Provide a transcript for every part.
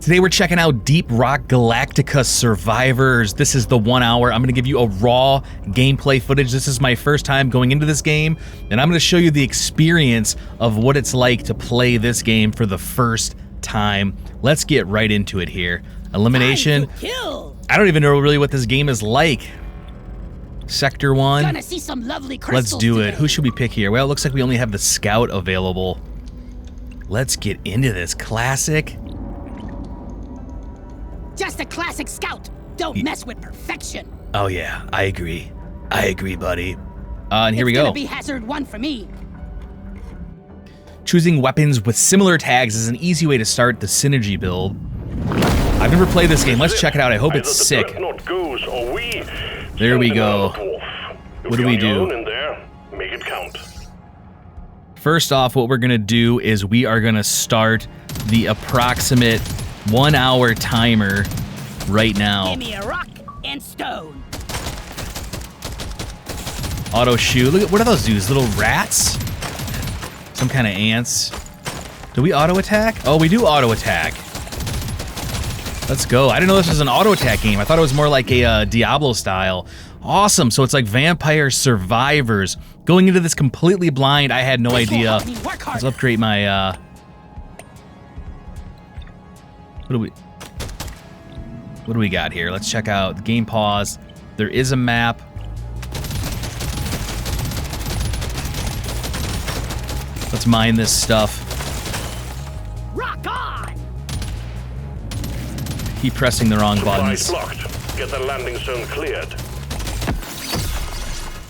Today we're checking out Deep Rock Galactica Survivors. This is the 1 hour. I'm going to give you a raw gameplay footage. This is my first time going into this game, and I'm going to show you the experience of what it's like to play this game for the first time. Let's get right into it here. Elimination. I don't even know really what this game is like. Sector 1. Gonna see some lovely crystals Let's do it. today. Who should we pick here? Well, it looks like we only have the Scout available. Let's get into this. Classic. Just a classic scout. Don't mess with perfection. Oh yeah, I agree. I agree, buddy. And here we It's go. gonna be hazard 1 for me. Choosing weapons with similar tags is an easy way to start the synergy build. I've never played this game. Let's check it out. I hope it's sick. There we go. What do we do? Make it count. First off, what we're gonna do is we are gonna start the approximate 1 hour timer right now. Give me a rock and stone. Auto shoot. Look at, what are those dudes? Little rats? Some kind of ants. Do we auto attack? Oh, we do auto attack. Let's go. I didn't know this was an auto attack game. I thought it was more like a Diablo style. Awesome. So it's like Vampire Survivors. Going into this completely blind, I had no idea. Let's upgrade my What do we got here? Let's check out the game pause. There is a map. Let's mine this stuff. Rock on. Keep pressing the wrong buttons. Blocked. Get the landing zone cleared.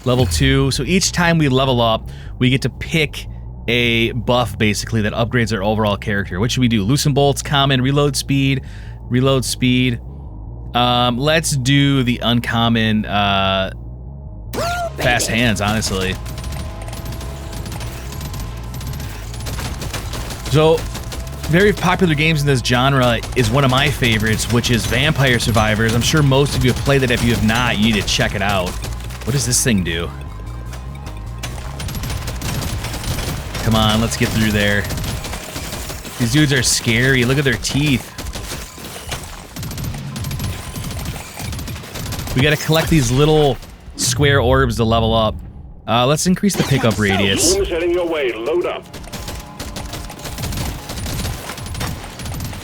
Level 2. So each time we level up, we get to pick a buff basically that upgrades our overall character. What should we do? Loosen bolts, common, reload speed, reload speed. Let's do the uncommon fast hands, honestly. So, very popular games in this genre is one of my favorites, which is Vampire Survivors. I'm sure most of you have played it. If you have not, you need to check it out. What does this thing do? Come on, let's get through there. These dudes are scary. Look at their teeth. We gotta collect these little square orbs to level up. Let's increase the pickup radius. Room's heading your way. Load up.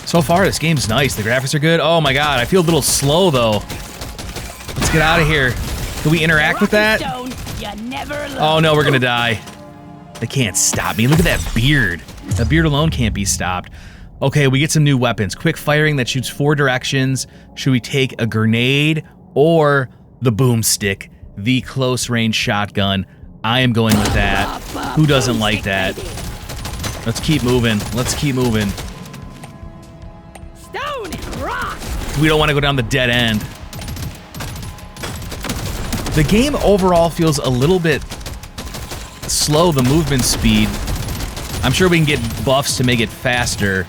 So far, this game's nice. The graphics are good. Oh my god, I feel a little slow though. Let's get out of here. Can we interact with that? Stone, you never Oh no, we're gonna die. They can't stop me. Look at that beard. That beard alone can't be stopped. Okay, we get some new weapons. Quick firing that shoots 4 directions. Should we take a grenade or the boomstick, the close range shotgun? I am going with that. Who doesn't like that? Let's keep moving. Let's keep moving. Stone and rock. We don't want to go down the dead end. The game overall feels a little bit slow, the movement speed. I'm sure we can get buffs to make it faster.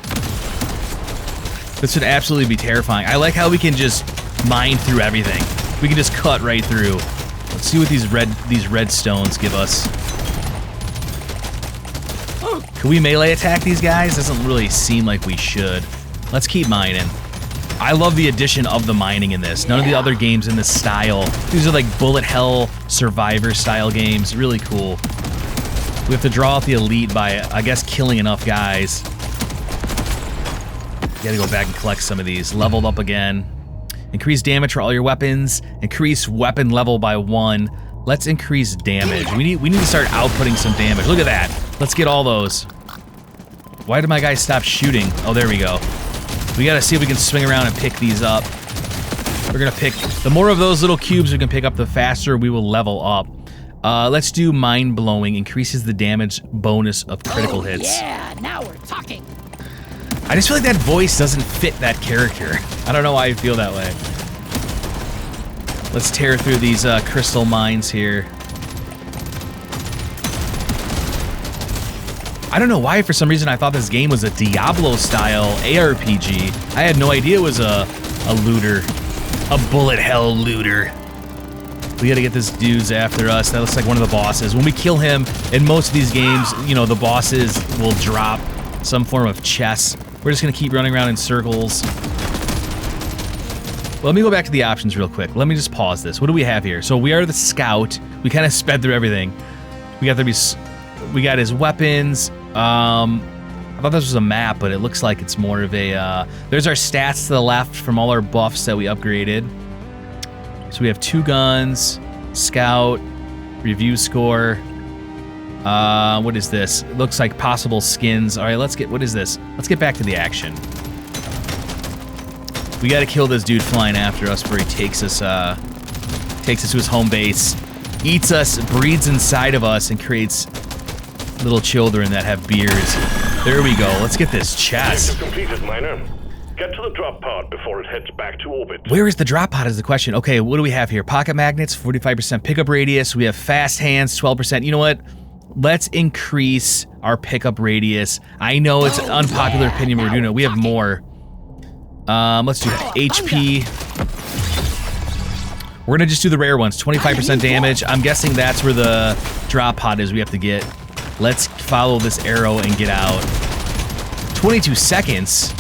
This would absolutely be terrifying. I like how we can just mine through everything. We can just cut right through. Let's see what these red stones give us. Can we melee attack these guys? Doesn't really seem like we should. Let's keep mining. I love the addition of the mining in this. None of the other games in this style. These are like bullet hell survivor style games. Really cool. We have to draw out the elite by, I guess, killing enough guys. You gotta go back and collect some of these. Leveled up again. Increase damage for all your weapons. Increase weapon level by 1. Let's increase damage. We need to start outputting some damage. Look at that. Let's get all those. Why did my guy stop shooting? Oh, there we go. We gotta see if we can swing around and pick these up. We're gonna pick, the more of those little cubes we can pick up, the faster we will level up. Let's do mind blowing. Increases the damage bonus of critical hits. Yeah, now we're talking. I just feel like that voice doesn't fit that character. I don't know why I feel that way. Let's tear through these crystal mines here. I don't know why, for some reason, I thought this game was a Diablo-style ARPG. I had no idea it was a looter. A bullet hell looter. We gotta get this dude's after us. That looks like one of the bosses. When we kill him, in most of these games, you know, the bosses will drop some form of chest We're just going to keep running around in circles. Well, let me go back to the options real quick. Let me just pause this. What do we have here? So we are the scout. We kind of sped through everything. We got his weapons. I thought this was a map, but it looks like it's more of a... there's our stats to the left from all our buffs that we upgraded. So we have 2 guns, scout, review score. What is this? It looks like possible skins. All right, what is this? Let's get back to the action. We got to kill this dude flying after us before he takes us to his home base, eats us, breeds inside of us, and creates little children that have beards. There we go. Let's get this chest. Objective completed, Miner. Get to the drop pod before it heads back to orbit. Where is the drop pod is the question. Okay, what do we have here? Pocket magnets, 45% pickup radius. We have fast hands, 12%. You know what? Let's increase our pickup radius. I know it's an unpopular opinion, but we're doing it. We have more. Let's do that. HP. We're gonna just do the rare ones. 25% damage. I'm guessing that's where the drop pod is we have to get. Let's follow this arrow and get out. 22 seconds.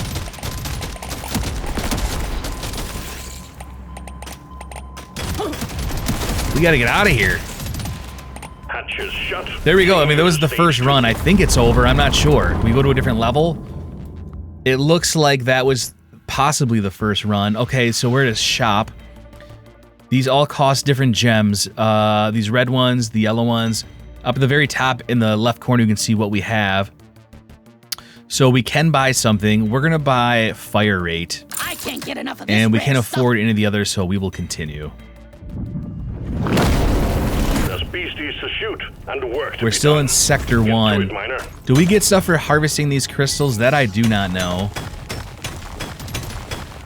We gotta get out of here. Hatches shut. There we go. I mean, that was the first run. I think it's over. I'm not sure. We go to a different level. It looks like that was possibly the first run. Okay, so we're at a shop. These all cost different gems. These red ones, the yellow ones. Up at the very top in the left corner, you can see what we have. So we can buy something. We're gonna buy fire rate. I can't get enough of this. And we can't afford any of the others, so we will continue. There's beasties to shoot and work to We're be still done. in Sector Get to 1. it, Miner. Do we get stuff for harvesting these crystals? That I do not know.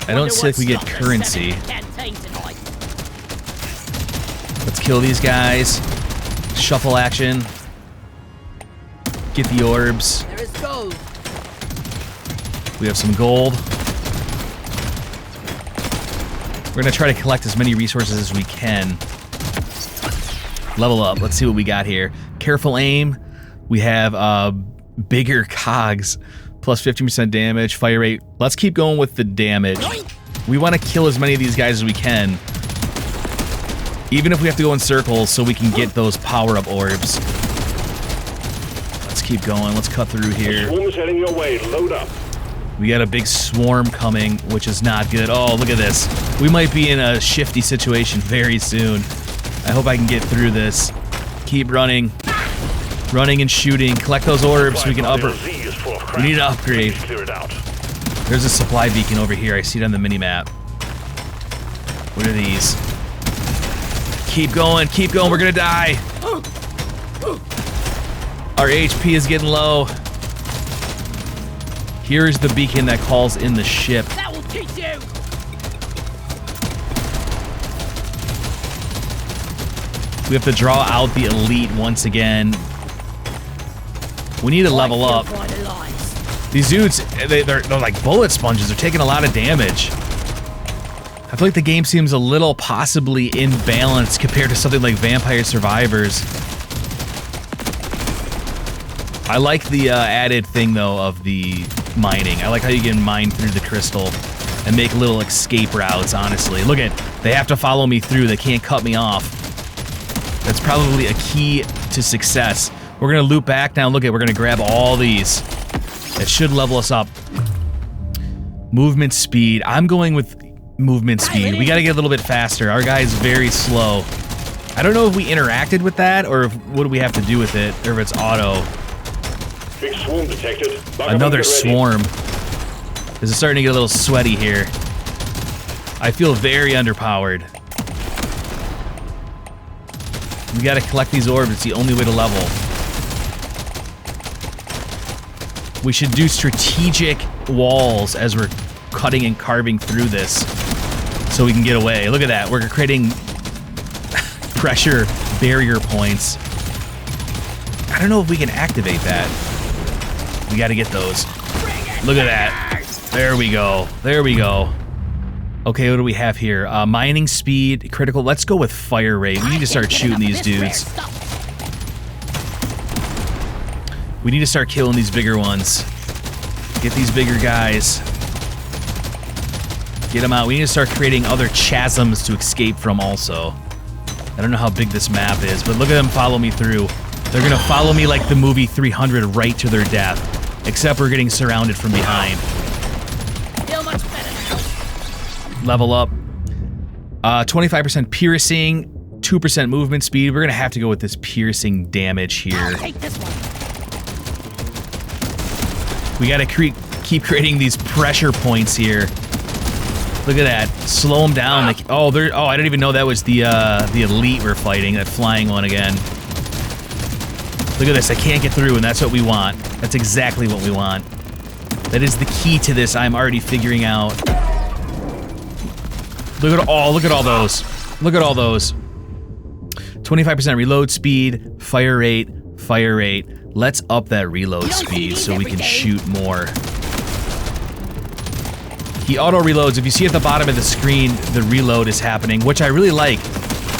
I don't see like we get currency. Let's kill these guys. Shuffle action. Get the orbs. There is gold. We have some gold. We're gonna try to collect as many resources as we can. Level up. Let's see what we got here. Careful aim. We have bigger cogs. Plus 15% damage. Fire rate. Let's keep going with the damage. We want to kill as many of these guys as we can. Even if we have to go in circles so we can get those power-up orbs. Let's keep going. Let's cut through here. Swarm is heading your way. Load up. We got a big swarm coming, which is not good. Oh, look at this. We might be in a shifty situation very soon. I hope I can get through this. Keep running. Running and shooting. Collect those orbs so we can We need to upgrade. Clear it out. There's a supply beacon over here. I see it on the mini-map. What are these? Keep going. Keep going. We're gonna die. Our HP is getting low. Here's the beacon that calls in the ship. That will teach you. We have to draw out the elite once again. We need to level up. These dudes, they're like bullet sponges. They're taking a lot of damage. I feel like the game seems a little possibly imbalanced compared to something like Vampire Survivors. I like the added thing, though, of the mining. I like how you can mine through the crystal and make little escape routes, honestly. Look at, they have to follow me through. They can't cut me off. That's probably a key to success. We're going to loop back now. Look at, we're going to grab all these. That should level us up. Movement speed. I'm going with movement speed. We got to get a little bit faster. Our guy is very slow. I don't know if we interacted with that or if, what do we have to do with it, or if it's auto. Big swarm detected. Another swarm. This is starting to get a little sweaty here. I feel very underpowered. We gotta collect these orbs. It's the only way to level. We should do strategic walls as we're cutting and carving through this so we can get away. Look at that. We're creating pressure barrier points. I don't know if we can activate that. We got to get those. Look at that. There we go. There we go. Okay, what do we have here? Mining speed, critical. Let's go with fire rate. We need to start shooting these dudes. We need to start killing these bigger ones. Get these bigger guys. Get them out. We need to start creating other chasms to escape from also. I don't know how big this map is, but look at them follow me through. They're gonna follow me like the movie 300 right to their death. Except we're getting surrounded from behind. Feel much better now. Level up. 25% piercing, 2% movement speed. We're gonna have to go with this piercing damage here. I'll take this one. We gotta keep creating these pressure points here. Look at that. Slow them down. Like, oh, I didn't even know that was the elite we're fighting. That flying one again. Look at this. I can't get through, and that's what we want. That's exactly what we want. That is the key to this. I'm already figuring out. Look at all those. Look at all those. 25% reload speed, fire rate, fire rate. Let's up that reload speed so we can shoot more. He auto reloads. If you see at the bottom of the screen, the reload is happening, which I really like.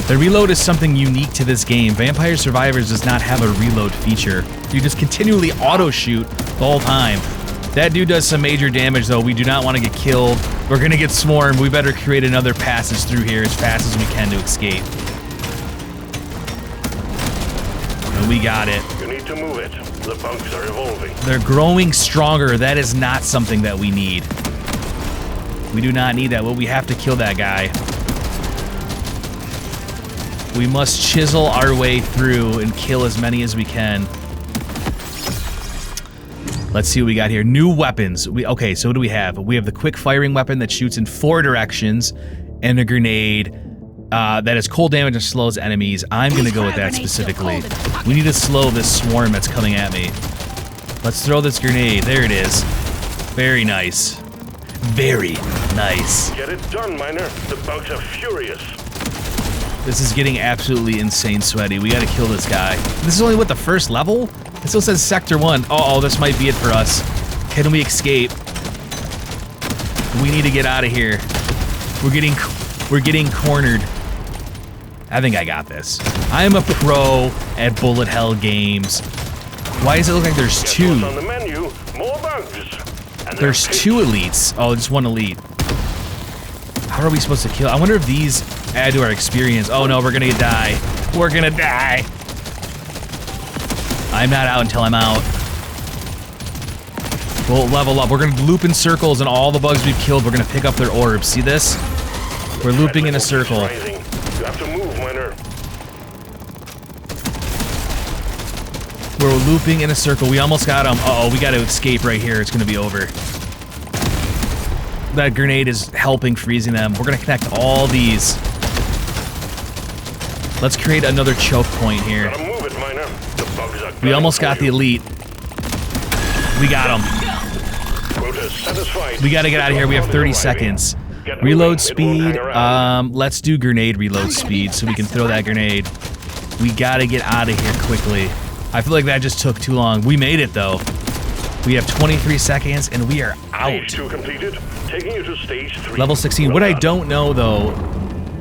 The reload is something unique to this game. Vampire Survivors does not have a reload feature. You just continually auto shoot the whole time. That dude does some major damage though. We do not want to get killed. We're gonna get swarmed. We better create another passage through here as fast as we can to escape. And we got it. You need to move it. The bugs are evolving. They're growing stronger. That is not something that we need. We do not need that. Well, we have to kill that guy. We must chisel our way through and kill as many as we can. Let's see what we got here. New weapons. Okay, so what do we have? We have the quick firing weapon that shoots in 4 directions, and a grenade that is cold damage and slows enemies. I'm gonna go with that specifically. We need to slow this swarm that's coming at me. Let's throw this grenade. There it is. Very nice. Very nice. Get it done, Miner. The bugs are furious. This is getting absolutely insane sweaty. We gotta kill this guy. This is only, what, the first level? It still says Sector 1. Uh-oh, this might be it for us. Can we escape? We need to get out of here. We're getting cornered. I think I got this. I am a pro at bullet hell games. Why does it look like there's 2? On the menu, more bugs. And There's 2 elites. Oh, just 1 elite. How are we supposed to kill? I wonder if these add to our experience. Oh no, we're gonna die. We're gonna die. I'm not out until I'm out. We'll level up. We're gonna loop in circles, and all the bugs we've killed, we're gonna pick up their orbs. See this? We're looping in a circle. You have to move, Miner. We're looping in a circle. We almost got him. Uh-oh, we gotta escape right here. It's gonna be over. That grenade is helping freezing them. We're gonna connect all these. Let's create another choke point here. Gotta move it, Miner. The bugs are We almost got the elite. We got him. Quota's satisfied. We gotta get out of here. We have 30 seconds. Reload speed. Let's do grenade reload speed so we can throw that grenade. We gotta get out of here quickly. I feel like that just took too long. We made it though. We have 23 seconds and we are out. Stage 2 completed. Taking you to stage 3. Level 16. What I don't know though,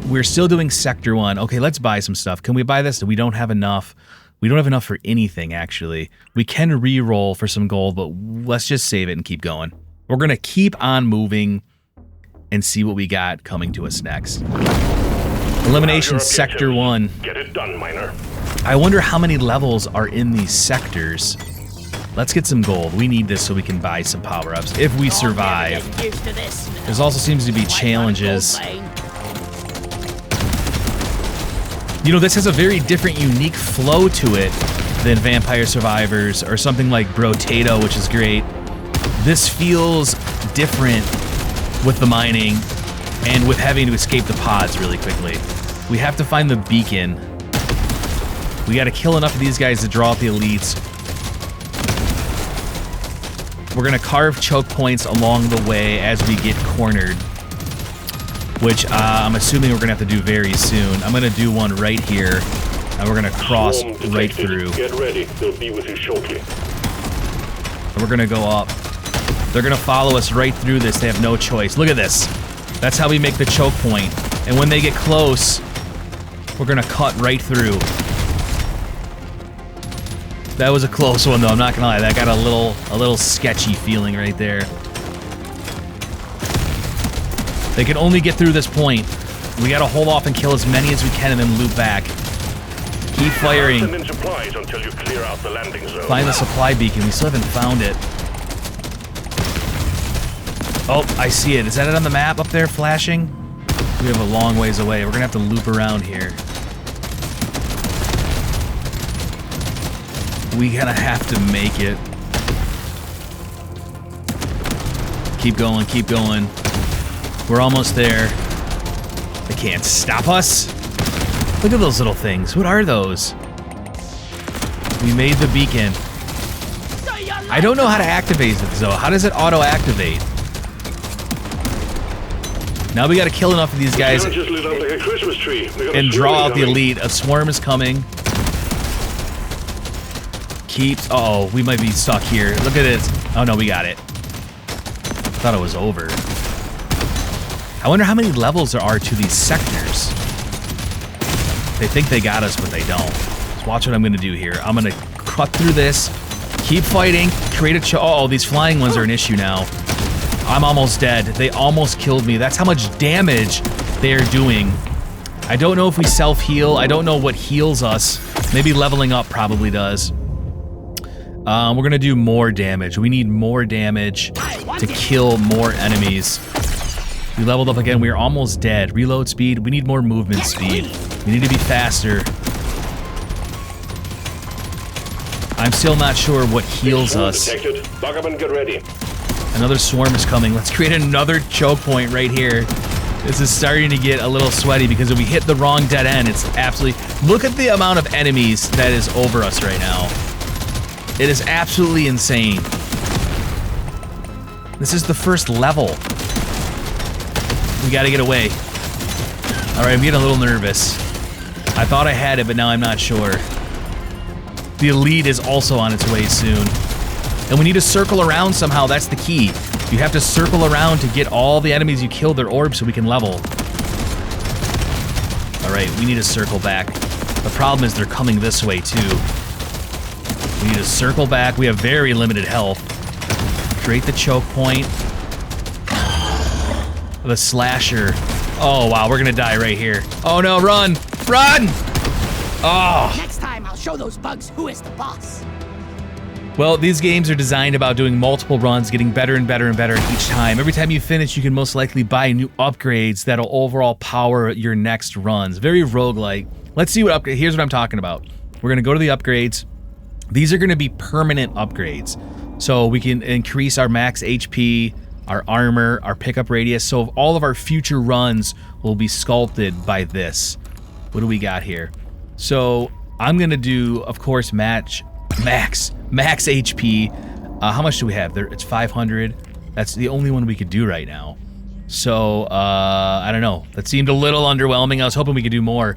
we're still doing Sector 1. Okay, let's buy some stuff. Can we buy this? We don't have enough. We don't have enough for anything, actually. We can re-roll for some gold, but let's just save it and keep going. We're going to keep on moving and see what we got coming to us next. Elimination Sector 1. Get it done, Miner. I wonder how many levels are in these sectors. Let's get some gold. We need this so we can buy some power-ups if we survive. There's also seems to be challenges. You know, this has a very different, unique flow to it than Vampire Survivors or something like Brotato, which is great. This feels different with the mining and with having to escape the pods really quickly. We have to find the beacon. We gotta kill enough of these guys to draw out the elites. We're gonna carve choke points along the way as we get cornered, which I'm assuming we're gonna have to do very soon. I'm gonna do one right here, and we're gonna cross right through. Get ready, they'll be with you shortly. And we're gonna go up. They're gonna follow us right through this. They have no choice. Look at this. That's how we make the choke point. And when they get close, we're gonna cut right through. That was a close one, though. I'm not gonna lie. That got a little sketchy feeling right there. They can only get through this point. We gotta hold off and kill as many as we can and then loop back. Keep firing. Send in supplies until you clear out the landing zone. Find the supply beacon. We still haven't found it. Oh, I see it. Is that it on the map up there flashing? We have a long ways away. We're gonna have to loop around here. We're gonna have to make it. Keep going, keep going. We're almost there. They can't stop us. Look at those little things. What are those? We made the beacon. I don't know how to activate it, though. How does it auto-activate? Now we gotta kill enough of these guys Just lit up like a Christmas tree. and draw out the elite. A swarm is coming. Uh-oh, we might be stuck here. Look at it. Oh no, we got it. Thought it was over. I wonder how many levels there are to these sectors. They think they got us, but they don't. Let's watch what I'm gonna do here. I'm gonna cut through this, keep fighting, create a uh-oh, these flying ones are an issue now. I'm almost dead. They almost killed me. That's how much damage they are doing. I don't know if we self-heal. I don't know what heals us. Maybe leveling up probably does. We're gonna do more damage. We need more damage to kill more enemies. We leveled up again. We are almost dead. Reload speed. We need more movement speed. We need to be faster. I'm still not sure what heals us. Detected. Lock up and get ready. Another swarm is coming. Let's create another choke point right here. This is starting to get a little sweaty because if we hit the wrong dead end, it's absolutely... Look at the amount of enemies that is over us right now. It is absolutely insane. This is the first level. We gotta get away. Alright, I'm getting a little nervous. I thought I had it, but now I'm not sure. The elite is also on its way soon. And we need to circle around somehow, that's the key. You have to circle around to get all the enemies you killed their orbs so we can level. Alright, we need to circle back. The problem is they're coming this way too. We need to circle back. We have very limited health. Create the choke point. The slasher. Oh wow, we're gonna die right here. Oh no, run! Run! Oh! Next time I'll show those bugs who is the boss. Well, these games are designed about doing multiple runs, getting better and better and better each time. Every time you finish, you can most likely buy new upgrades that'll overall power your next runs. Very roguelike. Let's see what upgrade. Here's what I'm talking about. We're gonna go to the upgrades. These are gonna be permanent upgrades. So we can increase our max HP, our armor, our pickup radius. So all of our future runs will be sculpted by this. What do we got here? So I'm gonna do, of course, max HP. How much do we have? There, it's 500. That's the only one we could do right now. So I don't know. That seemed a little underwhelming. I was hoping we could do more.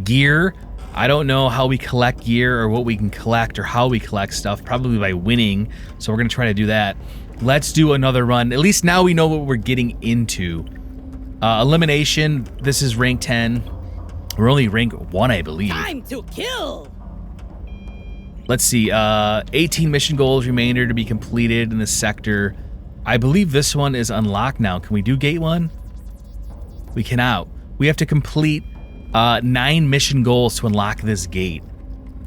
Gear. I don't know how we collect gear or what we can collect or how we collect stuff. Probably by winning. So we're gonna try to do that. Let's do another run. At least now we know what we're getting into. Elimination. This is rank 10. We're only rank 1, I believe. Time to kill. Let's see, 18 mission goals remainder to be completed in this sector. I believe this one is unlocked now. Can we do gate 1? We cannot. We have to complete 9 mission goals to unlock this gate.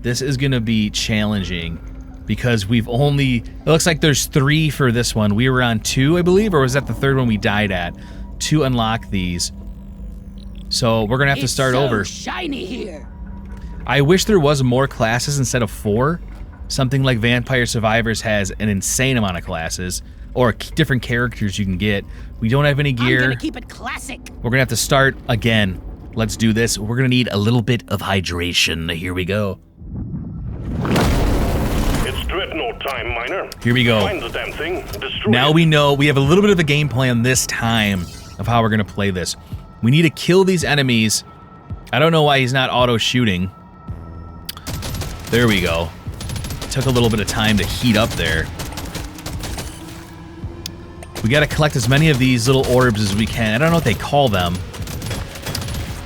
This is gonna be challenging because we've only, it looks like there's 3 for this one. We were on 2, I believe, or was that the 3rd one we died at? To unlock these. So we're gonna have to start over. Shiny here. I wish there was more classes instead of 4. Something like Vampire Survivors has an insane amount of classes, or different characters you can get. We don't have any gear. I'm gonna keep it classic. We're gonna have to start again. Let's do this. We're gonna need a little bit of hydration. Here we go. It's Dreadnought time, Miner. Here we go. Find the damn thing. Destroy Now it. we know, we have a little bit of a game plan this time of how we're gonna play this. We need to kill these enemies. I don't know why he's not auto shooting. There we go. Took a little bit of time to heat up there. We gotta collect as many of these little orbs as we can. I don't know what they call them,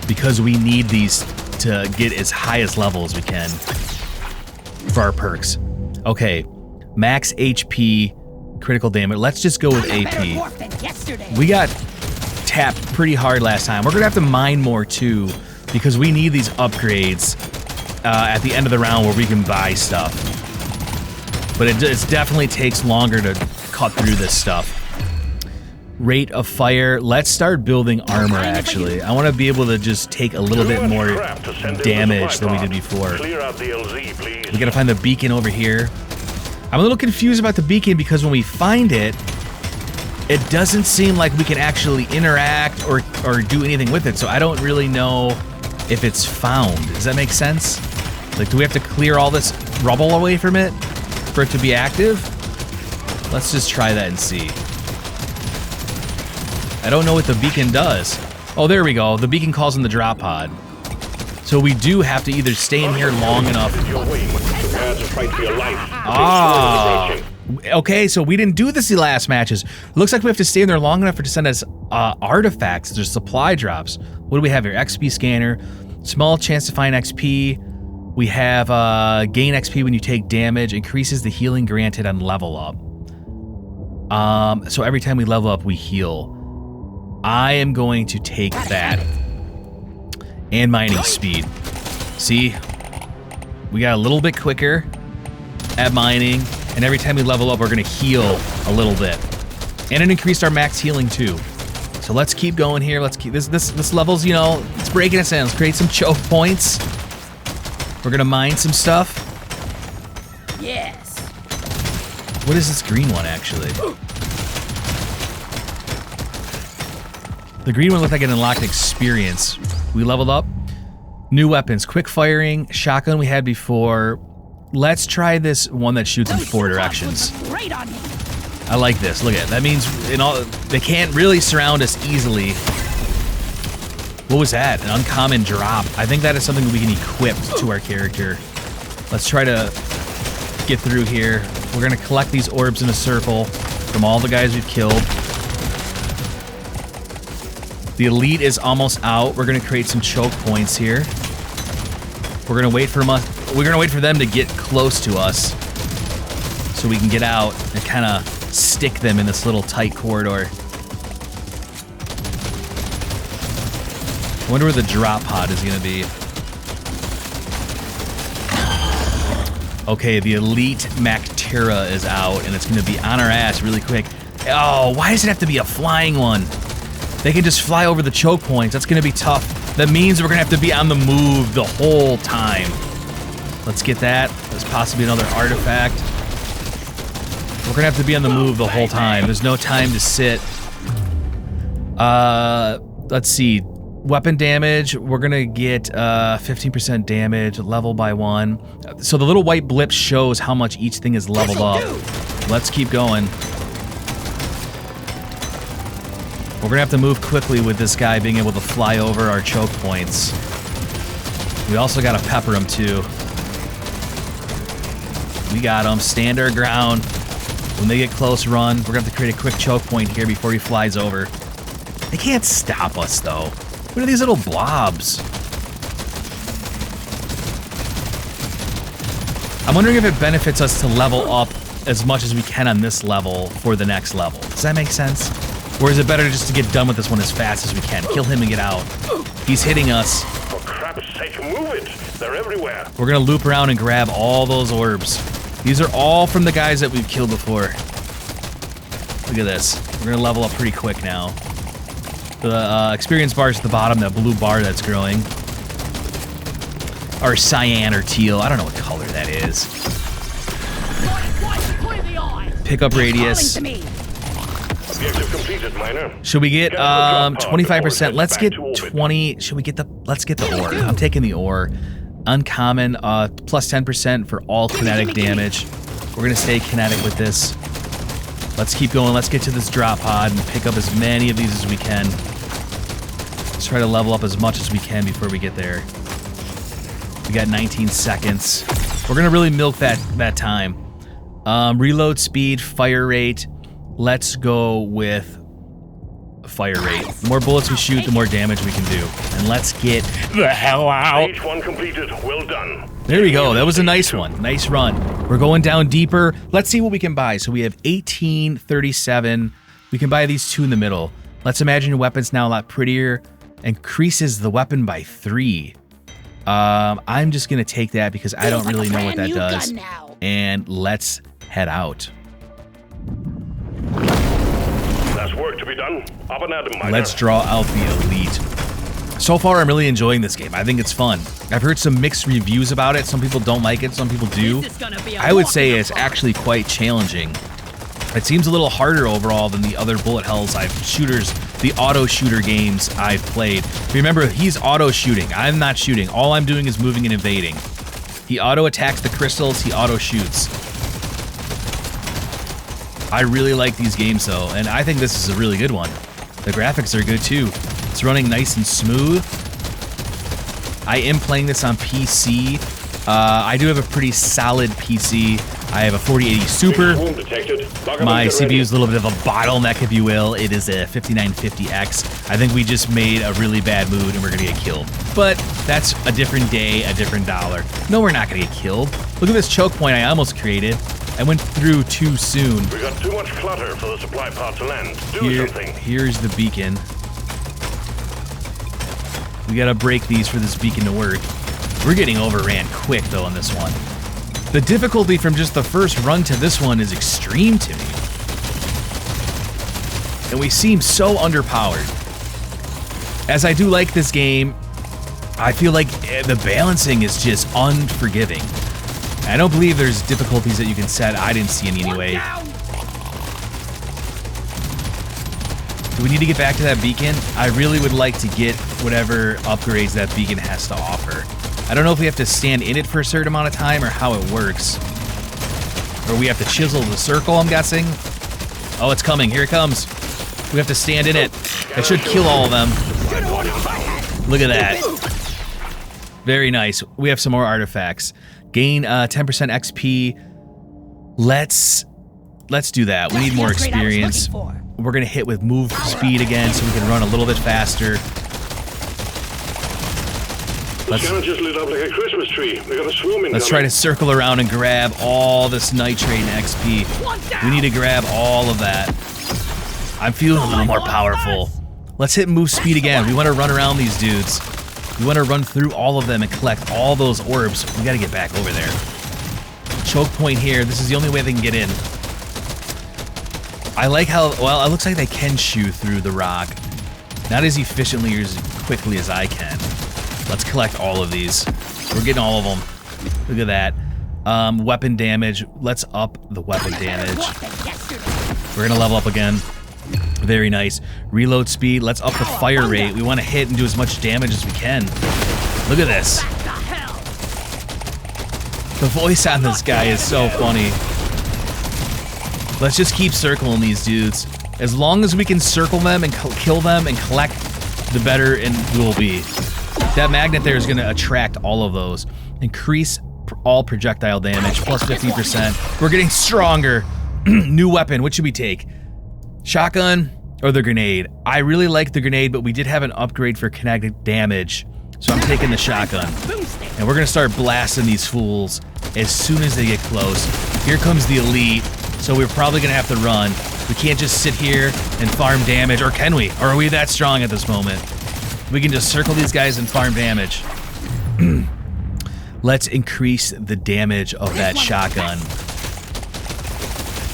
because we need these to get as high as level as we can. for our perks. Okay, max HP, critical damage. Let's just go with AP. We got tapped pretty hard last time. We're gonna have to mine more too, because we need these upgrades at the end of the round where we can buy stuff. But it definitely takes longer to cut through this stuff. Rate of fire. Let's start building armor, actually. I want to be able to just take a little bit more damage than we did before. We gotta find the beacon over here. I'm a little confused about the beacon because when we find it, it doesn't seem like we can actually interact or do anything with it, so I don't really know if it's found. Does that make sense? Like, do we have to clear all this rubble away from it for it to be active? Let's just try that and see. I don't know what the beacon does. Oh, there we go. The beacon calls in the drop pod. So we do have to either stay in here long enough. Ah. Okay, so we didn't do this the last matches. Looks like we have to stay in there long enough for it to send us artifacts. There's supply drops. What do we have here? XP scanner. Small chance to find XP. We have gain XP when you take damage. Increases the healing granted on level up. So every time we level up, we heal. I am going to take that. And mining speed. See? We got a little bit quicker at mining. And every time we level up, we're going to heal a little bit. And it increased our max healing too. So let's keep going here. Let's keep this level's, you know, it's breaking us in. Let's create some choke points. We're going to mine some stuff. Yes. What is this green one, actually? The green one looked like an unlocked experience. We leveled up. New weapons. Quick firing. Shotgun we had before. Let's try this one that shoots in 4 directions. I like this. Look at it. That means they can't really surround us easily. What was that? An uncommon drop. I think that is something we can equip to our character. Let's try to get through here. We're going to collect these orbs in a circle from all the guys we've killed. The elite is almost out. We're going to create some choke points here. We're going to wait for them to get close to us so we can get out and kind of stick them in this little tight corridor. I wonder where the drop pod is going to be. Okay, the elite Mactera is out, and it's going to be on our ass really quick. Oh, why does it have to be a flying one? They can just fly over the choke points. That's going to be tough. That means we're going to have to be on the move the whole time. Let's get that. There's possibly another artifact. We're going to have to be on the move the whole time. There's no time to sit. Let's see. Weapon damage. We're going to get 15% damage, level by 1. So the little white blip shows how much each thing is leveled up. Let's keep going. We're going to have to move quickly with this guy being able to fly over our choke points. We also got to pepper him too. We got him. Stand our ground. When they get close, run. We're going to have to create a quick choke point here before he flies over. They can't stop us though. What are these little blobs? I'm wondering if it benefits us to level up as much as we can on this level for the next level. Does that make sense? Or is it better just to get done with this one as fast as we can? Kill him and get out. He's hitting us. For crap's sake, move it! They're everywhere. We're gonna loop around and grab all those orbs. These are all from the guys that we've killed before. Look at this. We're gonna level up pretty quick now. The experience bar is at the bottom, that blue bar that's growing. Or cyan or teal. I don't know what color that is. Pick up radius. Objective completed, miner. Should we get 25%? Let's get 20. Should we get the ore? I'm taking the ore. Uncommon, plus 10% for all kinetic damage. We're gonna stay kinetic with this. Let's keep going. Let's get to this drop pod and pick up as many of these as we can. Let's try to level up as much as we can before we get there. We got 19 seconds. We're gonna really milk that time. Reload speed, fire rate. Let's go with fire rate. The more bullets we shoot, the more damage we can do. And let's get the hell out. Stage 1 completed. Well done. There we go. That was a nice one. Nice run. We're going down deeper. Let's see what we can buy. So we have 18, 37. We can buy these two in the middle. Let's imagine your weapon's now a lot prettier. Increases the weapon by 3. I'm just going to take that because I don't really know what that does. And let's head out. There's work to be done. Up and at 'em, miner. Let's draw out the elite. So far, I'm really enjoying this game. I think it's fun. I've heard some mixed reviews about it. Some people don't like it. Some people do. I would say it's actually quite challenging. It seems a little harder overall than the other bullet hells the auto shooter games I've played. Remember, he's auto shooting. I'm not shooting. All I'm doing is moving and evading. He auto attacks the crystals. He auto shoots. I really like these games though, and I think this is a really good one. The graphics are good too. It's running nice and smooth. I am playing this on PC. I do have a pretty solid PC. I have a 4080 Super. My CPU is a little bit of a bottleneck, if you will. It is a 5950X. I think we just made a really bad move and we're gonna get killed. But that's a different day, a different dollar. No, we're not gonna get killed. Look at this choke point I almost created. I went through too soon. We got too much clutter for the supply pod to land. Do something. Here's the beacon. We gotta break these for this beacon to work. We're getting overran quick though on this one. The difficulty from just the first run to this one is extreme to me. And we seem so underpowered. As I do like this game, I feel like the balancing is just unforgiving. I don't believe there's difficulties that you can set. I didn't see any anyway. Do we need to get back to that beacon? I really would like to get whatever upgrades that beacon has to offer. I don't know if we have to stand in it for a certain amount of time or how it works. Or we have to chisel the circle, I'm guessing. Oh, it's coming. Here it comes. We have to stand in it. That should kill all of them. Look at that. Very nice. We have some more artifacts. Gain 10% XP. Let's do that. We need more experience. We're gonna hit with move speed again so we can run a little bit faster. Just lit up like a Christmas tree. We got a swoon let's try to circle around and grab all this nitrate and XP. We need to grab all of that. I'm feeling a little more powerful. Let's hit move speed again. We want to run around these dudes. We want to run through all of them and collect all those orbs. We got to get back over there. Choke point here. This is the only way they can get in. I like how, well, it looks like they can shoot through the rock. Not as efficiently or as quickly as I can. Let's collect all of these. We're getting all of them. Look at that. Weapon damage. Let's up the weapon damage. We're gonna level up again. Very nice. Reload speed. Let's up the fire rate. We want to hit and do as much damage as we can. Look at this. The voice on this guy is so funny. Let's just keep circling these dudes. As long as we can circle them and kill them and collect, the better it will be. That magnet there is going to attract all of those. Increase all projectile damage, plus 50%. We're getting stronger. New weapon. What should we take? Shotgun or the grenade? I really like the grenade, but we did have an upgrade for kinetic damage. So I'm taking the shotgun. And we're going to start blasting these fools as soon as they get close. Here comes the elite. So we're probably going to have to run. We can't just sit here and farm damage. Or can we? Or are we that strong at this moment? We can just circle these guys and farm damage. Let's increase the damage of that shotgun.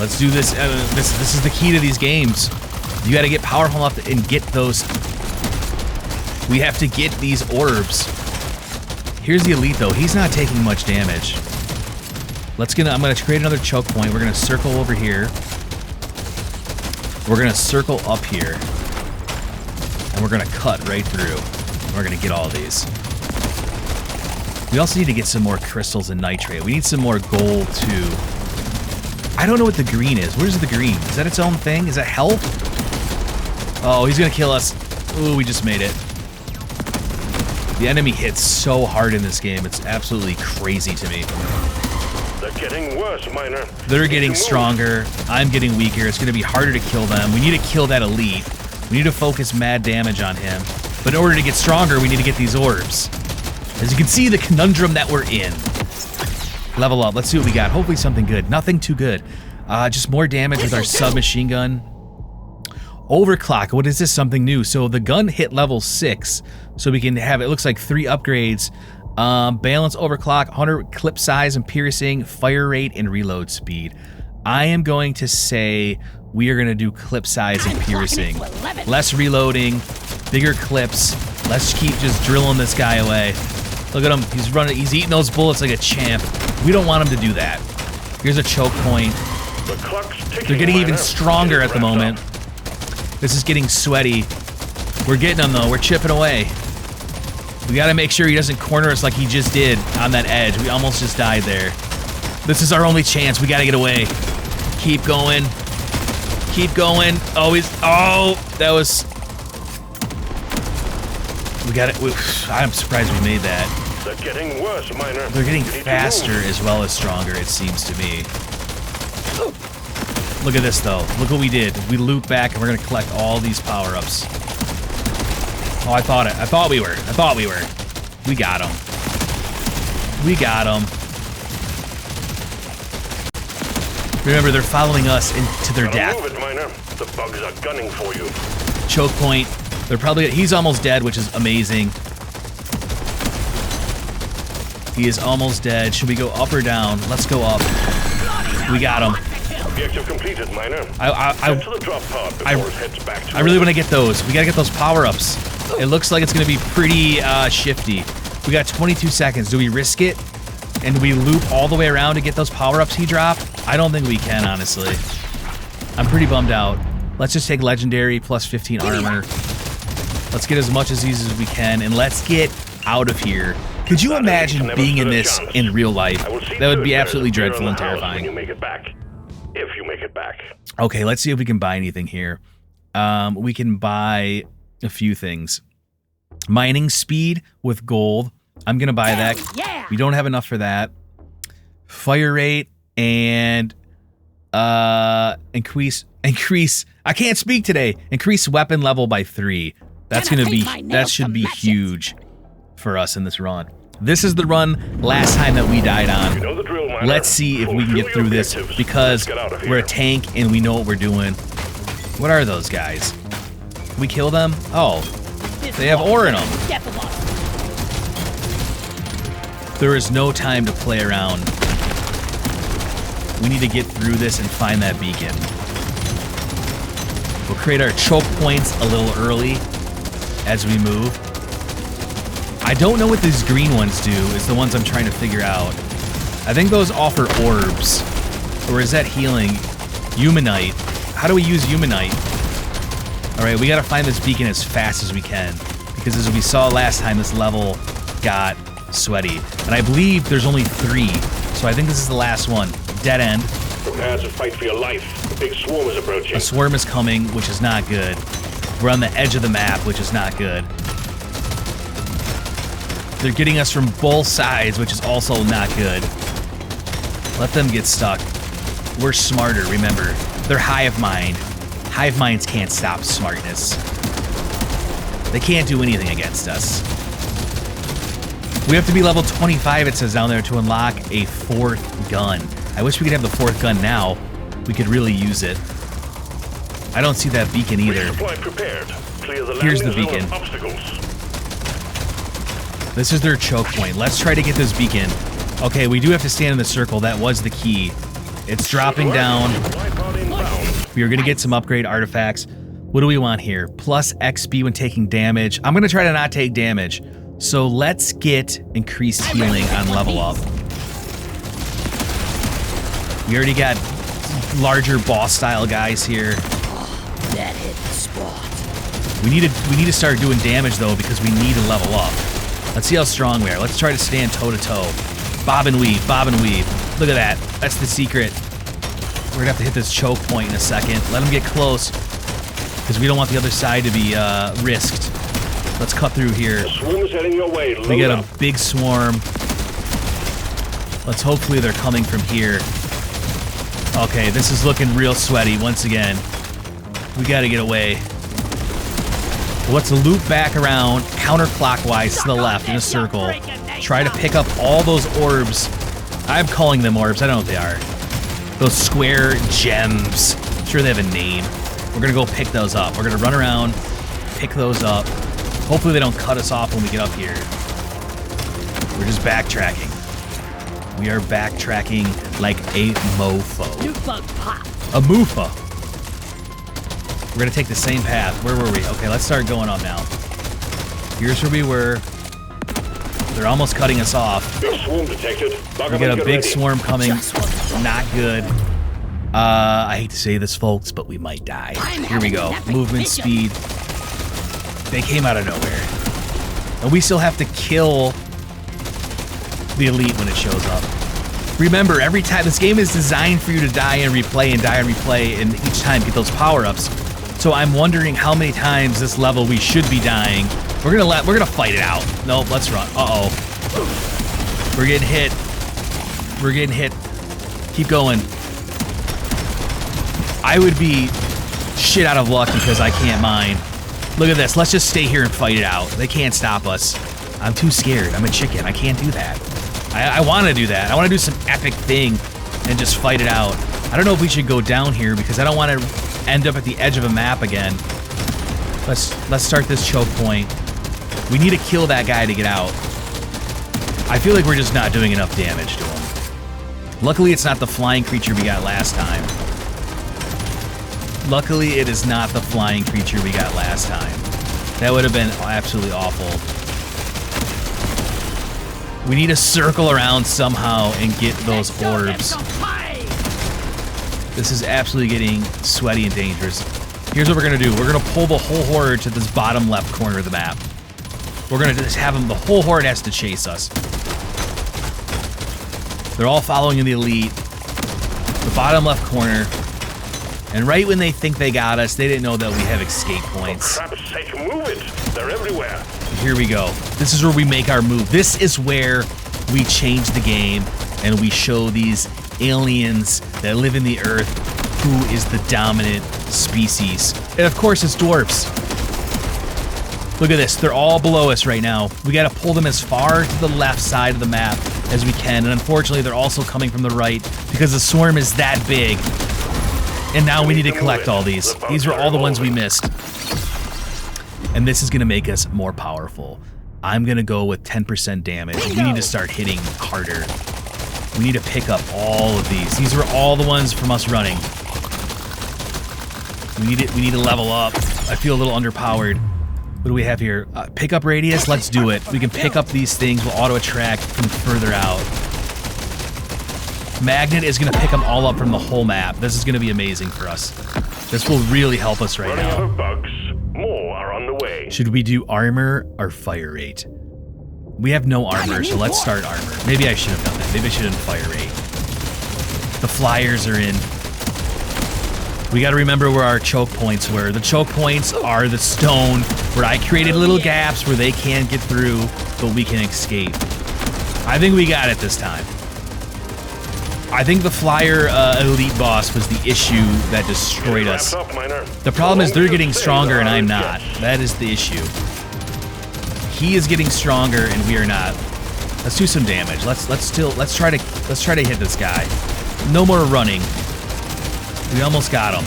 Let's do this. This is the key to these games. You got to get powerful enough and get those. We have to get these orbs. Here's the elite though. He's not taking much damage. I'm gonna create another choke point. We're gonna circle over here. We're gonna circle up here. And we're gonna cut right through. And we're gonna get all of these. We also need to get some more crystals and nitrate. We need some more gold too. I don't know what the green is. Where's the green? Is that its own thing? Is that health? Oh, he's gonna kill us. Ooh, we just made it. The enemy hits so hard in this game. It's absolutely crazy to me. They're getting worse, Miner. They're getting stronger. I'm getting weaker. It's gonna be harder to kill them. We need to kill that elite. We need to focus mad damage on him. But in order to get stronger, we need to get these orbs. As you can see, the conundrum that we're in. Level up. Let's see what we got. Hopefully something good. Nothing too good. Just more damage with our submachine gun. Overclock. What is this? Something new. So the gun hit level 6. So we can have, it looks like 3 upgrades. Balance, overclock, 100 clip size and piercing, fire rate, and reload speed. I am going to say we are going to do clip size and piercing. Less reloading, bigger clips. Let's keep just drilling this guy away. Look at him. He's running. He's eating those bullets like a champ. We don't want him to do that. Here's a choke point. They're getting even stronger at the moment. This is getting sweaty. We're getting them, though. We're chipping away. We got to make sure he doesn't corner us like he just did on that edge. We almost just died there. This is our only chance. We got to get away. Keep going. Keep going. Oh, that was... We got it. I'm surprised we made that. They're getting worse, Miner. They're getting faster as well as stronger, it seems to me. Look at this, though. Look what we did. We loop back, and we're going to collect all these power-ups. Oh, I thought we were. We got him. We got him. Remember, they're following us into their death. Move it, Miner. The bugs are gunning for you. Choke point. They're probably... He's almost dead, which is amazing. He is almost dead. Should we go up or down? Let's go up. We got him. Objective completed, Miner. Get to the drop pod before it heads back to I really want to get those. We got to get those power-ups. It looks like it's going to be pretty shifty. We got 22 seconds. Do we risk it? And do we loop all the way around to get those power-ups he dropped? I don't think we can, honestly. I'm pretty bummed out. Let's just take legendary plus 15 armor. Let's get as much of these as we can, and let's get out of here. Could you imagine being in this in real life? That would be absolutely dreadful and terrifying. You make it back. If you make it back. Okay, let's see if we can buy anything here. We can buy a few things. Mining speed with gold. I'm going to buy that. Yeah. We don't have enough for that. Fire rate and increase. I can't speak today. Increase weapon level by 3. That's going to be, that should be huge for us in this run. This is the run last time that we died on. You know the drill, Miner. Let's see if we can get through this because we're a tank and we know what we're doing. What are those guys? Can we kill them? Oh, they have ore in them. There is no time to play around. We need to get through this and find that beacon. We'll create our choke points a little early as we move. I don't know what these green ones do, is the ones I'm trying to figure out. I think those offer orbs. Or is that healing? Humanite. How do we use Humanite? Alright, we gotta find this beacon as fast as we can. Because as we saw last time, this level got sweaty. And I believe there's only 3. So I think this is the last one. Dead end. Prepare to fight for your life. A big swarm is approaching. A swarm is coming, which is not good. We're on the edge of the map, which is not good. They're getting us from both sides, which is also not good. Let them get stuck. We're smarter, remember. They're hive mind. Hive minds can't stop smartness. They can't do anything against us. We have to be level 25, it says down there, to unlock a 4th gun. I wish we could have the 4th gun now. We could really use it. I don't see that beacon either. Here's the beacon. This is their choke point. Let's try to get this beacon. Okay, we do have to stand in the circle. That was the key. It's dropping down. We are going to get some upgrade artifacts. What do we want here? Plus XP when taking damage. I'm going to try to not take damage. So let's get increased healing on level up. We already got larger boss style guys here. That hit the spot. We need to start doing damage though because we need to level up. Let's see how strong we are. Let's try to stand toe to toe. Bob and weave, bob and weave. Look at that. That's the secret. We're gonna have to hit this choke point in a second. Let them get close because we don't want the other side to be risked. Let's cut through here. The swarm is heading your way. We got a big swarm. Let's hopefully they're coming from here. Okay, this is looking real sweaty once again. We gotta get away. Let's loop back around counterclockwise to the left in a circle. Try to pick up all those orbs I'm calling them orbs. I don't know what they are. Those square gems. I'm sure they have a name. We're gonna go pick those up. We're gonna run around, pick those up. Hopefully they don't cut us off when we get up here. We're just backtracking. We are backtracking like a mofo. New bug pop. A moofa. We're gonna take the same path. Where were we? Okay, let's start going up now. Here's where we were. They're almost cutting us off. Big swarm detected. We got a big swarm coming. Not good. I hate to say this, folks, but we might die. Here we go. Movement speed. They came out of nowhere. And we still have to kill the elite when it shows up. Remember, every time, this game is designed for you to die and replay and die and replay, and each time get those power-ups. So I'm wondering how many times this level we should be dying. We're gonna fight it out. Nope, let's run. Uh-oh. We're getting hit. We're getting hit. Keep going. I would be shit out of luck because I can't mine. Look at this. Let's just stay here and fight it out. They can't stop us. I'm too scared. I'm a chicken. I can't do that. I want to do that. I want to do some epic thing and just fight it out. I don't know if we should go down here because I don't want to end up at the edge of a map again. Let's start this choke point. We need to kill that guy to get out. I feel like we're just not doing enough damage to him. Luckily, it's not the flying creature we got last time. Luckily, it is not the flying creature we got last time. That would have been absolutely awful. We need to circle around somehow and get those orbs. This is absolutely getting sweaty and dangerous. Here's what we're going to do. We're going to pull the whole horde to this bottom left corner of the map. We're going to just have them, the whole horde has to chase us. They're all following the elite. The bottom left corner. And right when they think they got us, they didn't know that we have escape points. For crap's sake, move it! They're everywhere. Here we go. This is where we make our move. This is where we change the game and we show these aliens that live in the earth who is the dominant species. And of course, it's dwarfs. Look at this. They're all below us right now. We got to pull them as far to the left side of the map as we can. And unfortunately, they're also coming from the right because the swarm is that big. And now we need to collect all these. These are all the ones we missed. And this is going to make us more powerful. I'm going to go with 10% damage. We need to start hitting harder. We need to pick up all of these. These are all the ones from us running. We need to level up. I feel a little underpowered. What do we have here? Pickup radius? Let's do it. We can pick up these things. We'll auto-attract from further out. Magnet is going to pick them all up from the whole map. This is going to be amazing for us. This will really help us right now. Running out of bugs. More are on the way. Should we do armor or fire rate? We have no armor, so let's start armor. Maybe I should have done that. Maybe I should have done fire rate. The flyers are in. We got to remember where our choke points were. The choke points are the stone where I created little gaps where they can't get through, but we can escape. I think we got it this time. I think the flyer elite boss was the issue that destroyed us. The problem is they're getting stronger and I'm not. That is the issue. He is getting stronger and we are not. Let's do some damage. Let's try to hit this guy. No more running. We almost got him.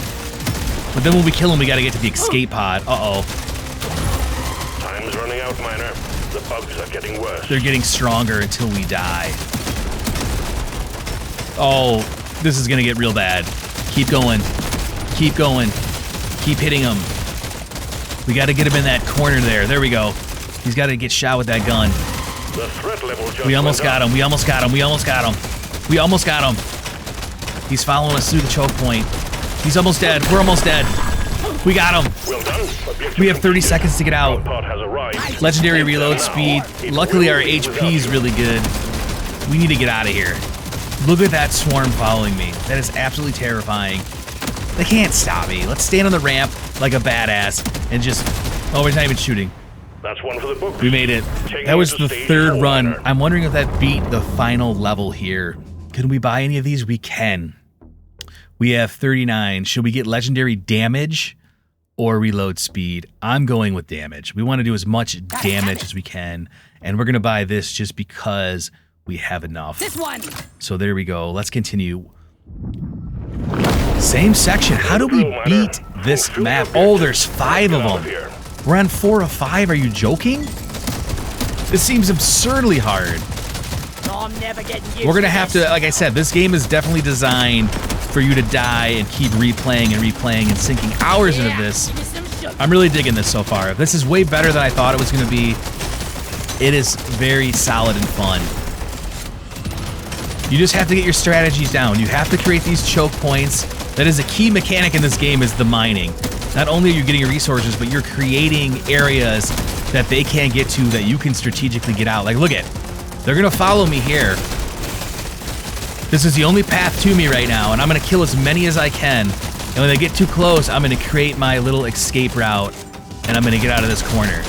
But then when we kill him, we got to get to the escape pod. Uh-oh. Time's running out, Miner. The bugs are getting worse. They're getting stronger until we die. Oh, this is going to get real bad. Keep going. Keep going. Keep hitting him. We got to get him in that corner there. There we go. He's got to get shot with that gun. The threat level just we almost got him. We almost got him. We almost got him. We almost got him. He's following us through the choke point. He's almost dead. We're almost dead. We got him. Well done. We have 30 seconds to get out. Legendary reload speed. Luckily, our HP is really good. We need to get out of here. Look at that swarm following me. That is absolutely terrifying. They can't stop me. Let's stand on the ramp like a badass and just... Oh, we're not even shooting. That's one for the book. We made it. That was the third run. I'm wondering if that beat the final level here. Can we buy any of these? We can. We have 39. Should we get legendary damage or reload speed? I'm going with damage. We want to do as much damage as we can. And we're going to buy this just because we have enough. This one. So there we go. Let's continue. Same section. How do we beat this map? Oh, there's 5 of them. We're on 4 of 5. Are you joking? This seems absurdly hard. I'm never getting used We're going to to have this. to, like I said, this game is definitely designed for you to die and keep replaying and replaying and sinking hours into this. Give me some sugar. I'm really digging this so far. This is way better than I thought it was going to be. It is very solid and fun. You just have to get your strategies down. You have to create these choke points. That is a key mechanic in this game, is the mining. Not only are you getting your resources, but you're creating areas that they can't get to that you can strategically get out. Like, look at, they're gonna follow me here. This is the only path to me right now, and I'm gonna kill as many as I can. And when they get too close, I'm gonna create my little escape route, and I'm gonna get out of this corner.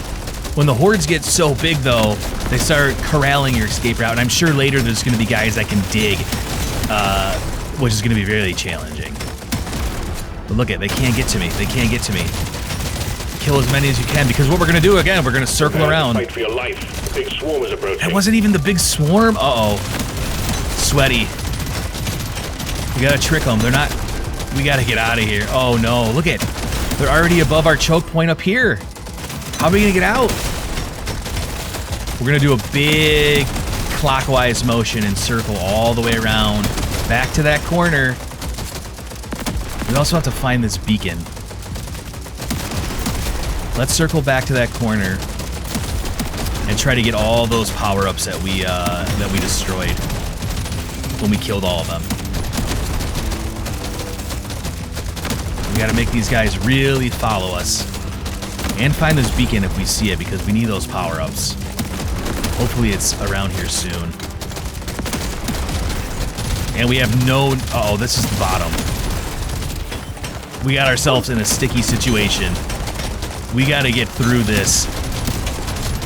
When the hordes get so big, though, they start corralling your escape route, and I'm sure later there's gonna be guys that can dig, which is gonna be really challenging. But look at, they can't get to me. They can't get to me. Kill as many as you can, because what we're gonna do again, we're gonna circle around. Fight for your life. The big swarm is approaching. That wasn't even the big swarm. Uh-oh. Sweaty. We gotta trick them. They're not. We gotta get out of here. Oh no, look at. They're already above our choke point up here. How are we gonna get out? We're gonna do a big clockwise motion and circle all the way around. Back to that corner. We also have to find this beacon. Let's circle back to that corner and try to get all those power-ups that we destroyed when we killed all of them. We gotta make these guys really follow us. And find this beacon if we see it, because we need those power-ups. Hopefully it's around here soon. And we have no... Uh-oh, this is the bottom. We got ourselves in a sticky situation. We gotta get through this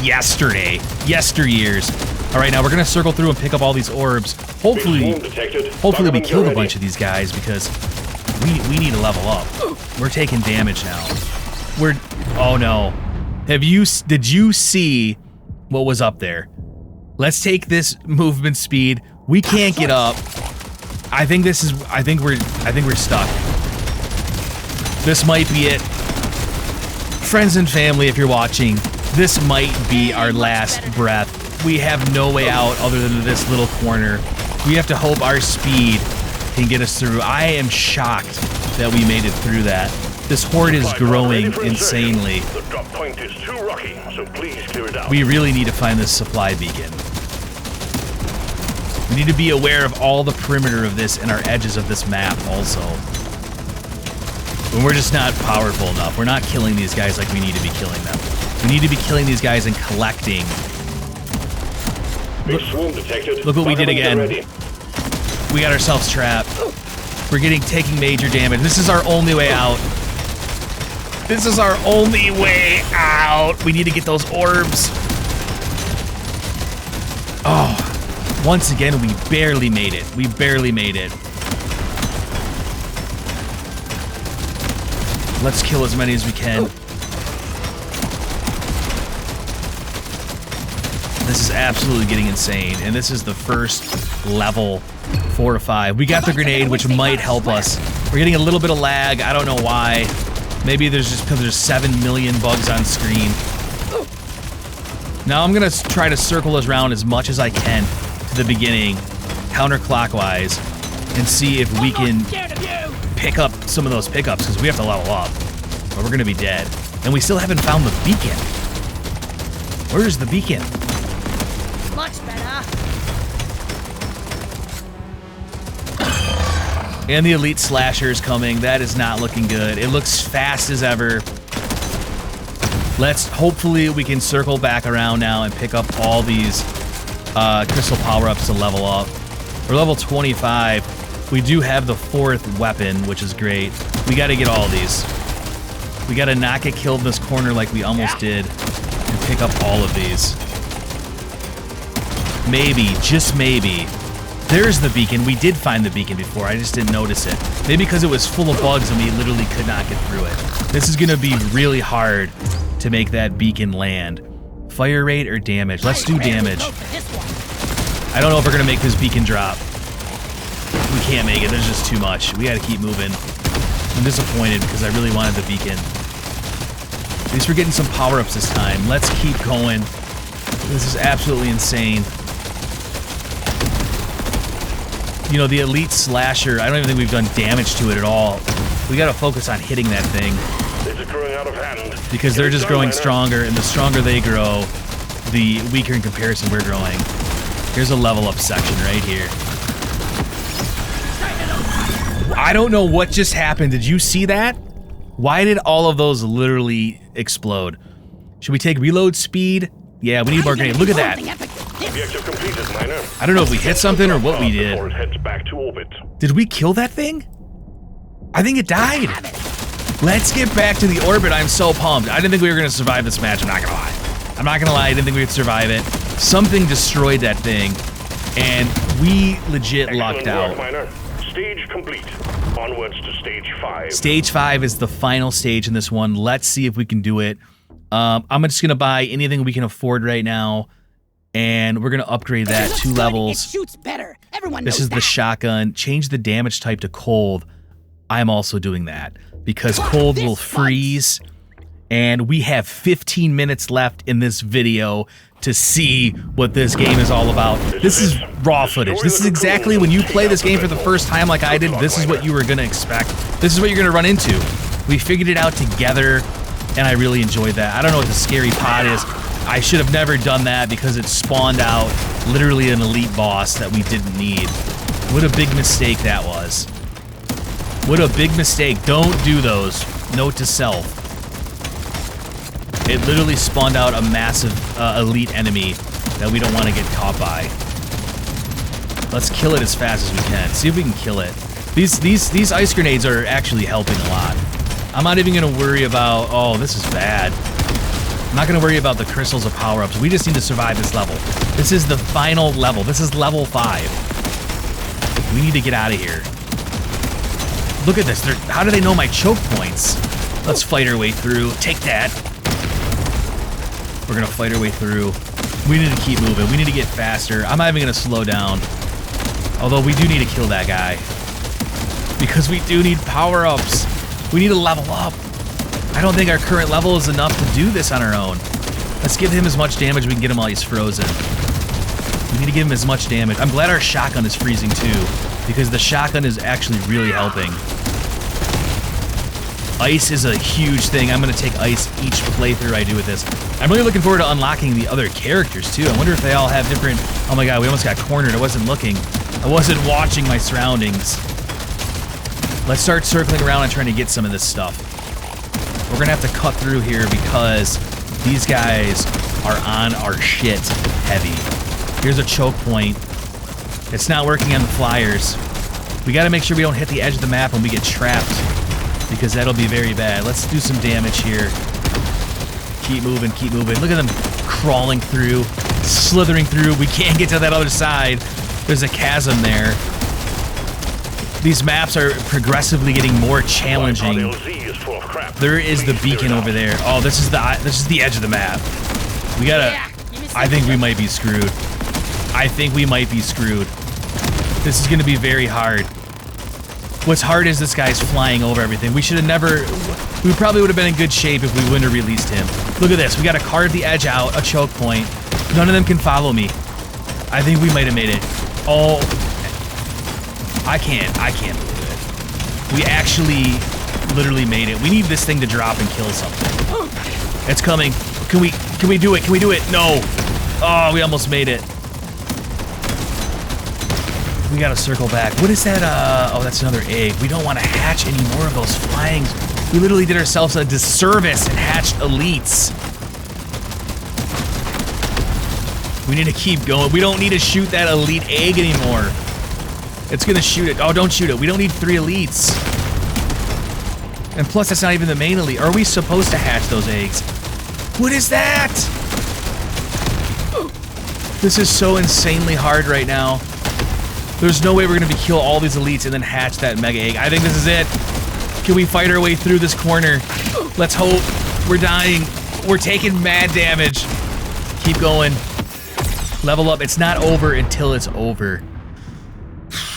yesteryears. All right, now we're gonna circle through and pick up all these orbs. Hopefully we killed a bunch of these guys, because we need to level up. We're taking damage now. Oh no. Did you see what was up there? Let's take this movement speed. We can't get up. I think we're stuck. This might be it. Friends and family, if you're watching, this might be our last breath. We have no way out other than this little corner. We have to hope our speed can get us through. I am shocked that we made it through that. This horde is growing insanely. The drop point is too rocky, so please clear it out. We really need to find this supply beacon. We need to be aware of all the perimeter of this and our edges of this map also. When we're just not powerful enough. We're not killing these guys like we need to be killing them. We need to be killing these guys and collecting. Big swarm detected. Look what we did again. We got ourselves trapped. We're taking major damage. This is our only way out. This is our only way out. We need to get those orbs. Oh, once again, we barely made it. We barely made it. Let's kill as many as we can. This is absolutely getting insane, and this is the first level 4 to 5. We got the grenade, which might help us. We're getting a little bit of lag. I don't know why. Maybe there's just because there's 7 million bugs on screen. Now I'm gonna try to circle us around as much as I can to the beginning, counterclockwise, and see if we can pick up some of those pickups, because we have to level up, or we're gonna be dead. And we still haven't found the beacon. Where's the beacon? Much better. And the elite slasher is coming. That is not looking good. It looks fast as ever. Hopefully we can circle back around now and pick up all these crystal power-ups to level up. We're level 25. We do have the 4th weapon, which is great. We gotta get all of these. We gotta not get killed in this corner like we almost did, and pick up all of these. Maybe, just maybe. There's the beacon. We did find the beacon before. I just didn't notice it. Maybe because it was full of bugs and we literally could not get through it. This is gonna be really hard to make that beacon land. Fire rate or damage? Let's do damage. I don't know if we're gonna make this beacon drop. We can't make it. There's just too much. We gotta keep moving. I'm disappointed because I really wanted the beacon. At least we're getting some power-ups this time. Let's keep going. This is absolutely insane. You know, the elite slasher, I don't even think we've done damage to it at all. We gotta focus on hitting that thing. This is growing out of hand. Because they're just growing stronger, and the stronger they grow, the weaker in comparison we're growing. Here's a level up section right here. I don't know what just happened. Did you see that? Why did all of those literally explode? Should we take reload speed? Yeah, we need more grenades. Look at that. Objective completed, Miner. I don't know if we hit something or what we did. Before it heads back to orbit. Did we kill that thing? I think it died. Let's get back to the orbit. I'm so pumped. I didn't think we were going to survive this match. I'm not going to lie. I'm not going to lie. I didn't think we could survive it. Something destroyed that thing, and we legit lucked out. Miner. Stage complete. Onwards to stage 5. Stage 5 is the final stage in this one. Let's see if we can do it. I'm just going to buy anything we can afford right now, and we're going to upgrade that 2 levels. It shoots better. Everyone this knows is the shotgun. Change the damage type to cold. I'm also doing that because cold will freeze, and we have 15 minutes left in this video to see what this game is all about. This is raw footage. This is exactly when you play this game for the first time like I did, this is what you were gonna expect. This is what you're gonna run into. We figured it out together, and I really enjoyed that. I don't know what the scary pod is. I should have never done that because it spawned out literally an elite boss that we didn't need. What a big mistake that was. What a big mistake. Don't do those. Note to self. It literally spawned out a massive elite enemy that we don't want to get caught by. Let's kill it as fast as we can. See if we can kill it. These ice grenades are actually helping a lot. I'm not even going to worry about... Oh, this is bad. I'm not going to worry about the crystals of power-ups. We just need to survive this level. This is the final level. This is level 5. We need to get out of here. Look at this. How do they know my choke points? Let's fight our way through. Take that. We're going to fight our way through. We need to keep moving. We need to get faster. I'm not even going to slow down. Although we do need to kill that guy. Because we do need power-ups. We need to level up. I don't think our current level is enough to do this on our own. Let's give him as much damage as we can get him while he's frozen. We need to give him as much damage. I'm glad our shotgun is freezing too, because the shotgun is actually really helping. Ice is a huge thing. I'm going to take ice each playthrough I do with this. I'm really looking forward to unlocking the other characters too. I wonder if they all have different... Oh my god, we almost got cornered. I wasn't looking. I wasn't watching my surroundings. Let's start circling around and trying to get some of this stuff. We're going to have to cut through here because these guys are on our shit heavy. Here's a choke point. It's not working on the flyers. We got to make sure we don't hit the edge of the map when we get trapped, because that'll be very bad. Let's do some damage here. Keep moving, keep moving. Look at them crawling through, slithering through. We can't get to that other side. There's a chasm there. These maps are progressively getting more challenging. There is the beacon over there. Oh, this is the edge of the map. We gotta... I think we might be screwed. I think we might be screwed. This is gonna be very hard. What's hard is this guy's flying over everything. We should have never... We probably would have been in good shape if we wouldn't have released him. Look at this. We gotta carve the edge out, a choke point. None of them can follow me. I think we might have made it. Oh... I can't believe it. We actually literally made it. We need this thing to drop and kill something. It's coming. Can we do it? Can we do it? No. Oh, we almost made it. We gotta circle back. What is that? Oh, that's another egg. We don't want to hatch any more of those flyings. We literally did ourselves a disservice and hatched elites. We need to keep going. We don't need to shoot that elite egg anymore. It's gonna shoot it. Oh, don't shoot it. We don't need 3 elites. And plus, that's not even the main elite. Are we supposed to hatch those eggs? What is that? This is so insanely hard right now. There's no way we're gonna kill all these elites and then hatch that mega egg. I think this is it. Can we fight our way through this corner? Let's hope. We're dying. We're taking mad damage. Keep going. Level up. It's not over until it's over.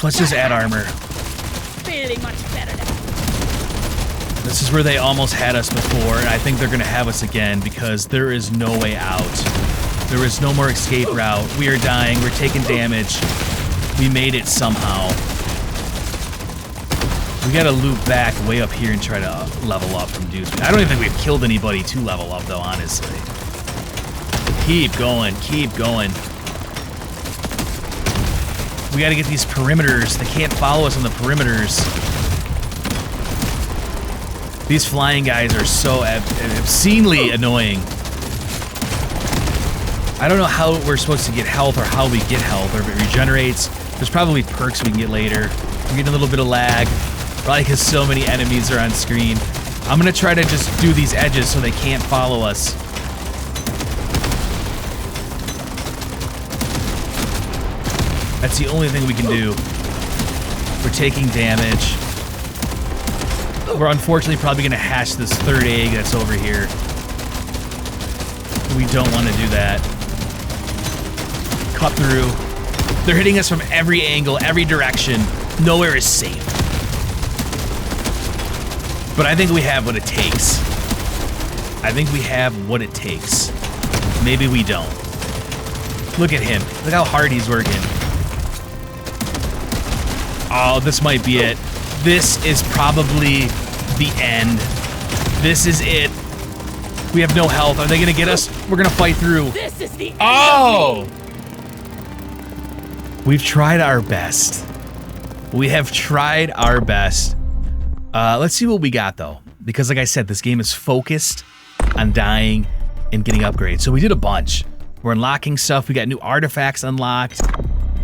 Let's just add armor. Feeling much better now. This is where they almost had us before, and I think they're going to have us again because there is no way out. There is no more escape route. We are dying. We're taking damage. We made it somehow. We got to loop back way up here and try to level up from dudes. I don't even think we've killed anybody to level up, though, honestly. Keep going. Keep going. We got to get these perimeters. They can't follow us on the perimeters. These flying guys are so obscenely annoying. I don't know how we're supposed to get health or how we get health or if it regenerates. There's probably perks we can get later. We're getting a little bit of lag. Probably because so many enemies are on screen. I'm going to try to just do these edges so they can't follow us. That's the only thing we can do. We're taking damage. We're unfortunately probably going to hatch this third egg that's over here. We don't want to do that. Cut through. They're hitting us from every angle, every direction. Nowhere is safe. But I think we have what it takes. I think we have what it takes. Maybe we don't. Look at him. Look how hard he's working. Oh, this might be it. This is probably the end. This is it. We have no health. Are they gonna get us? We're gonna fight through. This is the end. Oh! We've tried our best. We have tried our best. Let's see what we got though. Because like I said, this game is focused on dying and getting upgrades. So we did a bunch. We're unlocking stuff. We got new artifacts unlocked.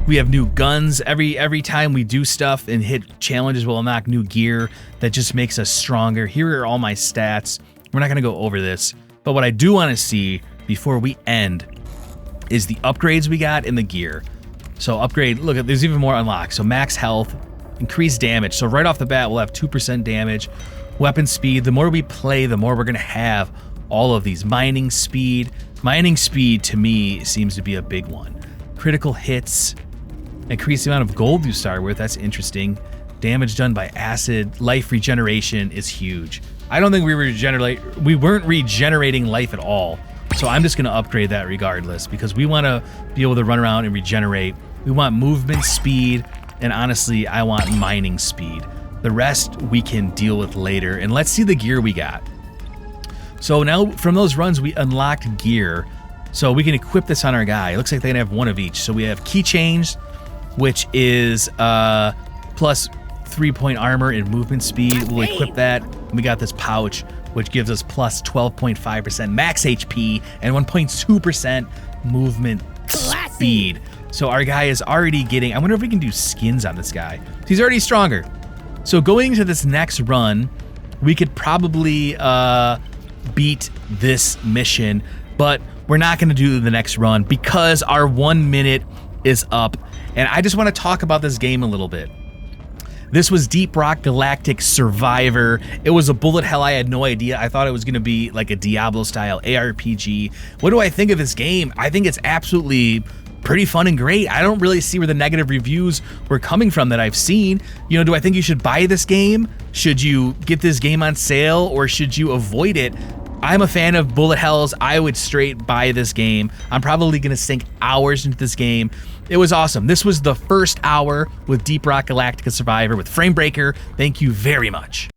We have new guns. Every time we do stuff and hit challenges, we'll unlock new gear that just makes us stronger. Here are all my stats. We're not going to go over this. But what I do want to see before we end is the upgrades we got in the gear. So upgrade, look, there's even more unlocked. So max health, increased damage. So right off the bat, we'll have 2% damage. Weapon speed, the more we play, the more we're going to have all of these. Mining speed. Mining speed, to me, seems to be a big one. Critical hits. Increase the amount of gold you start with. That's interesting. Damage done by acid. Life regeneration is huge. I don't think we weren't regenerating life at all. So I'm just going to upgrade that regardless because we want to be able to run around and regenerate. We want movement speed. And honestly, I want mining speed. The rest we can deal with later. And let's see the gear we got. So now from those runs, we unlocked gear. So we can equip this on our guy. It looks like they can have one of each. So we have keychains, which is plus 3-point armor and movement speed. We'll equip that. We got this pouch, which gives us plus 12.5% max HP and 1.2% movement speed. So our guy is already getting, I wonder if we can do skins on this guy. He's already stronger. So going into this next run, we could probably beat this mission, but we're not going to do the next run because our 1 minute is up. And I just want to talk about this game a little bit. This was Deep Rock Galactic Survivor. It was a bullet hell. I had no idea. I thought it was going to be like a Diablo-style ARPG. What do I think of this game? I think it's absolutely pretty fun and great. I don't really see where the negative reviews were coming from that I've seen. You know, do I think you should buy this game? Should you get this game on sale or should you avoid it? I'm a fan of bullet hells. I would straight buy this game. I'm probably going to sink hours into this game. It was awesome. This was the first hour with Deep Rock Galactic Survivor with FrameBreaker. Thank you very much.